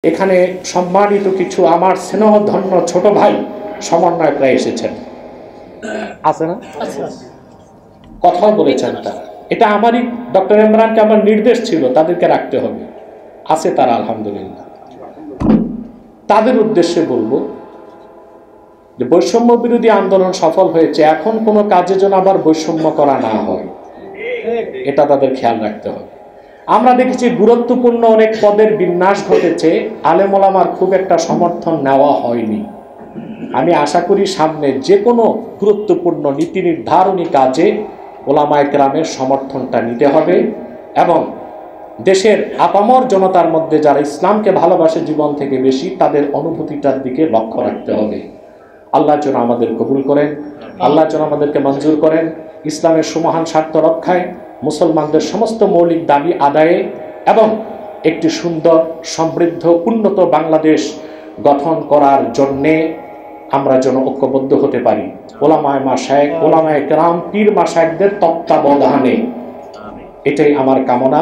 এখানে সম্মানিত কিছু আমার স্নেহধন্য ছোট ভাই সমন্বয়করা এসেছেন, আছে না? কথাও বলেছেন তারা। এটা আমারই ডক্টর ইমরানকে আমার নির্দেশ ছিল তাদেরকে রাখতে হবে, আছে তারা আলহামদুলিল্লাহ। তাদের উদ্দেশ্যে বলবো যে বৈষম্য বিরোধী আন্দোলন সফল হয়েছে, এখন কোনো কাজে যেন আবার বৈষম্য করা না হয়, এটা তাদের খেয়াল রাখতে হবে। আমরা দেখেছি গুরুত্বপূর্ণ অনেক পদের বিন্যাস ঘটেছে, আলেম ওলামার খুব একটা সমর্থন নেওয়া হয়নি। আমি আশা করি সামনে যে কোনো গুরুত্বপূর্ণ নীতি নির্ধারণী কাজে ওলামায়ে কেরামের সমর্থনটা নিতে হবে এবং দেশের আপামর জনতার মধ্যে যারা ইসলামকে ভালোবাসে জীবন থেকে বেশি, তাদের অনুভূতিটার দিকে লক্ষ্য রাখতে হবে। আল্লাহ যেন আমাদের কবুল করেন, আল্লাহ যেন আমাদেরকে মঞ্জুর করেন ইসলামের সুমহান স্বার্থ রক্ষায়, মুসলমানদের সমস্ত মৌলিক দাবি আদায়ে এবং একটি সুন্দর সমৃদ্ধ উন্নত বাংলাদেশ গঠন করার জন্যে আমরা যেন ঐক্যবদ্ধ হতে পারি। ওলামায়ে মাশায়েখ, ওলামায়ে কেরাম, পীর মাশায়েখদের তত্ত্বাবধানে, এটাই আমার কামনা।